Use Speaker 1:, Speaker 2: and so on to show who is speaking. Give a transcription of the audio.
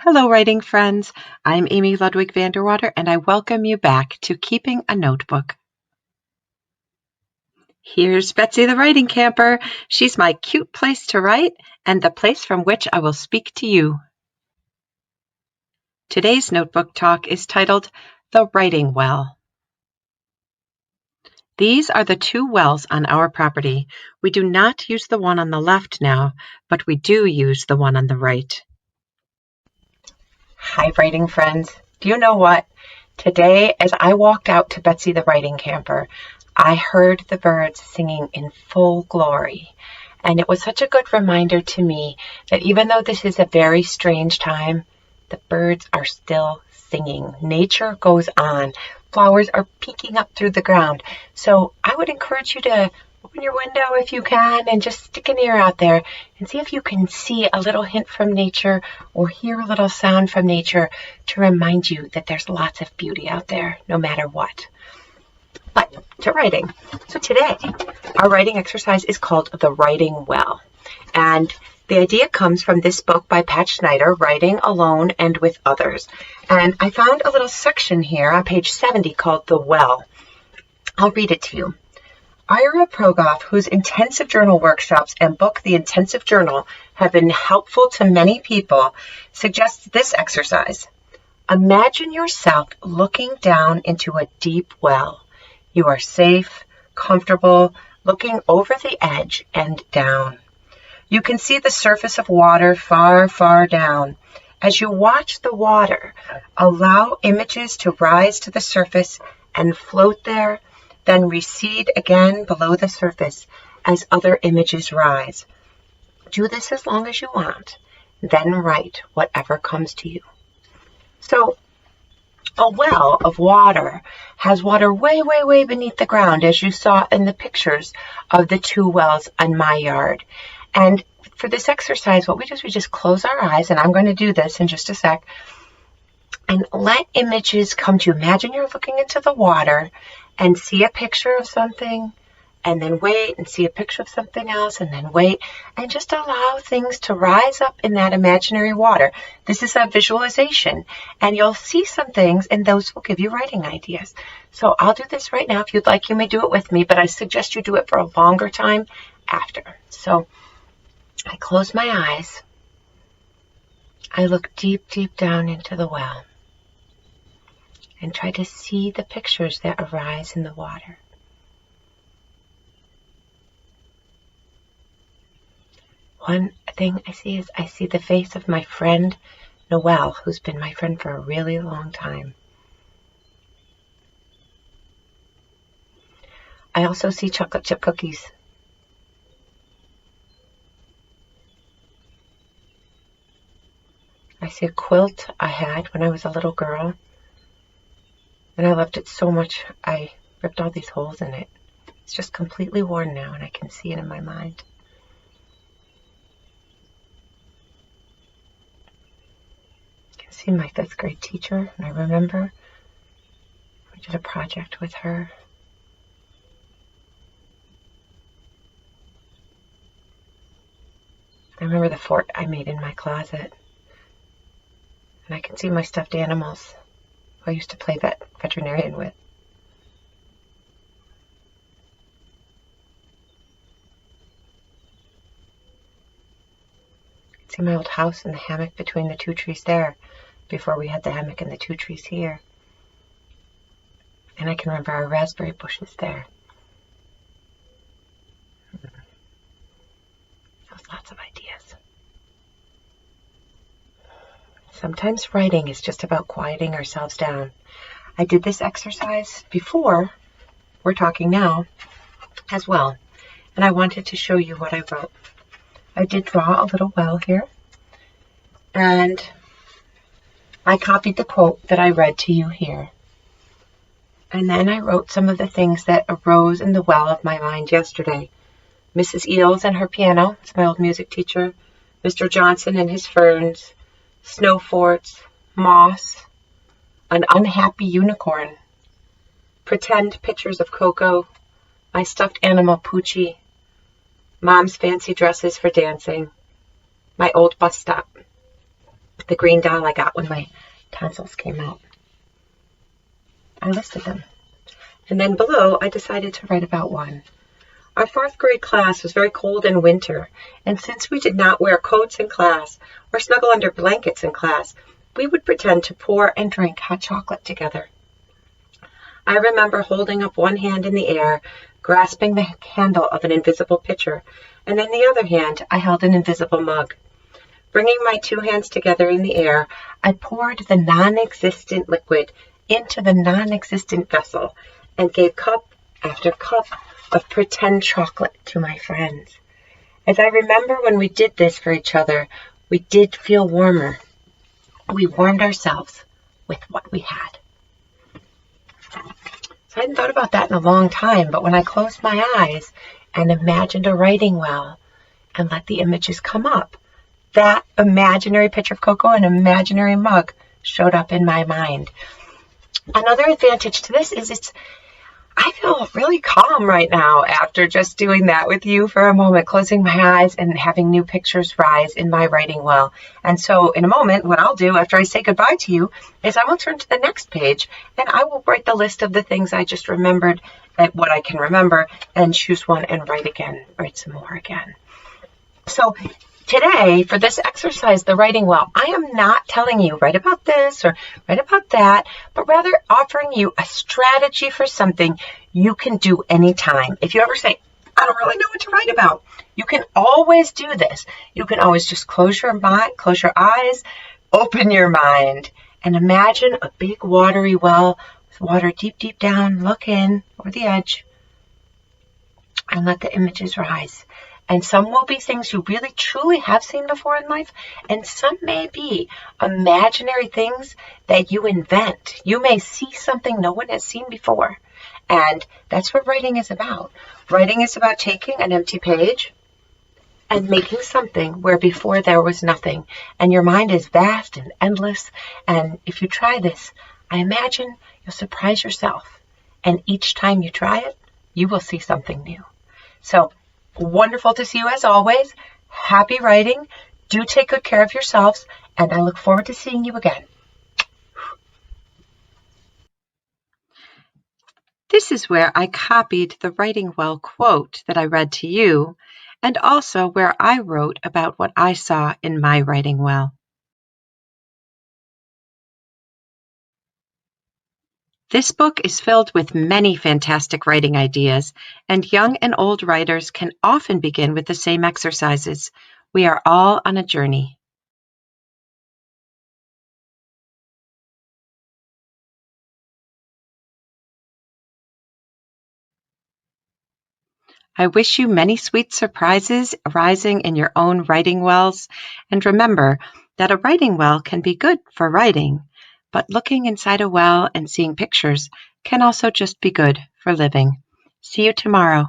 Speaker 1: Hello, writing friends. I'm Amy Ludwig Vanderwater, and I welcome you back to Keeping a Notebook. Here's Betsy the Writing Camper. She's my cute place to write and the place from which I will speak to you. Today's notebook talk is titled The Writing Well. These are the two wells on our property. We do not use the one on the left now, but we do use the one on the right. Hi, writing friends. Do you know what? Today, as I walked out to Betsy the Writing Camper, I heard the birds singing in full glory. And it was such a good reminder to me that even though this is a very strange time, the birds are still singing. Nature goes on. Flowers are peeking up through the ground. So I would encourage you to open your window if you can and just stick an ear out there and see if you can see a little hint from nature or hear a little sound from nature to remind you that there's lots of beauty out there, no matter what. But to writing. So today, our writing exercise is called The Writing Well. And the idea comes from this book by Pat Schneider, Writing Alone and with Others. And I found a little section here on page 70 called The Well. I'll read it to you. Ira Progoff, whose intensive journal workshops and book, The Intensive Journal, have been helpful to many people, suggests this exercise. Imagine yourself looking down into a deep well. You are safe, comfortable, looking over the edge and down. You can see the surface of water far, far down. As you watch the water, allow images to rise to the surface and float there, then recede again below the surface as other images rise. Do this as long as you want, then write whatever comes to you. So, a well of water has water way, way, way beneath the ground, as you saw in the pictures of the two wells on my yard. And for this exercise, what we do is we just close our eyes, and I'm going to do this in just a sec, and let images come to you. Imagine you're looking into the water and see a picture of something, and then wait and see a picture of something else, and then wait, and just allow things to rise up in that imaginary water. This is a visualization, and you'll see some things, and those will give you writing ideas. So I'll do this right now. If you'd like, you may do it with me, but I suggest you do it for a longer time after. So I close my eyes. I look deep, deep down into the well and try to see the pictures that arise in the water. One thing I see is I see the face of my friend Noelle, who's been my friend for a really long time. I also see chocolate chip cookies. I see a quilt I had when I was a little girl, and I loved it so much I ripped all these holes in it. It's just completely worn now, and I can see it in my mind. I can see my 5th grade teacher, and I remember we did a project with her. I remember the fort I made in my closet. And I can see my stuffed animals who I used to play veterinarian with. I can see my old house and the hammock between the 2 trees there before we had the hammock and the 2 trees here. And I can remember our raspberry bushes there. That was lots of ideas. Sometimes writing is just about quieting ourselves down. I did this exercise before we're talking now as well, and I wanted to show you what I wrote. I did draw a little well here, and I copied the quote that I read to you here. And then I wrote some of the things that arose in the well of my mind yesterday. Mrs. Eels and her piano, it's my old music teacher, Mr. Johnson and his ferns, snow forts, moss, an unhappy unicorn, pretend pictures of Coco, my stuffed animal Poochie, Mom's fancy dresses for dancing, my old bus stop. the green doll I got when my tonsils came out. I listed them. And then below, I decided to write about one. Our fourth grade class was very cold in winter, and since we did not wear coats in class or snuggle under blankets in class, we would pretend to pour and drink hot chocolate together. I remember holding up one hand in the air, grasping the handle of an invisible pitcher, and in the other hand I held an invisible mug. Bringing my two hands together in the air, I poured the non-existent liquid into the non-existent vessel and gave cup after cup of pretend chocolate to my friends. As I remember when we did this for each other, we did feel warmer. We warmed ourselves with what we had. So I hadn't thought about that in a long time, but when I closed my eyes and imagined a writing well and let the images come up, that imaginary pitcher of cocoa and imaginary mug showed up in my mind. Another advantage to this is I feel really calm right now after just doing that with you for a moment, closing my eyes and having new pictures rise in my writing well. And so in a moment, what I'll do after I say goodbye to you is I will turn to the next page and I will write the list of the things I just remembered, what I can remember, and choose one and write some more again. So today, for this exercise, the writing well, I am not telling you write about this or write about that, but rather offering you a strategy for something you can do anytime. If you ever say, I don't really know what to write about, you can always do this. You can always just close your eyes, open your mind, and imagine a big watery well with water deep, deep down. Look in over the edge and let the images rise. And some will be things you really truly have seen before in life, and some may be imaginary things that you invent. You may see something no one has seen before, and that's what writing is about. Writing is about taking an empty page and making something where before there was nothing, and your mind is vast and endless, and if you try this, I imagine you'll surprise yourself, and each time you try it, you will see something new. So, wonderful to see you as always. Happy writing. Do take good care of yourselves, and I look forward to seeing you again. This is where I copied the Writing Well quote that I read to you, and also where I wrote about what I saw in my writing well. This book is filled with many fantastic writing ideas, and young and old writers can often begin with the same exercises. We are all on a journey. I wish you many sweet surprises arising in your own writing wells, and remember that a writing well can be good for writing, but looking inside a well and seeing pictures can also just be good for living. See you tomorrow.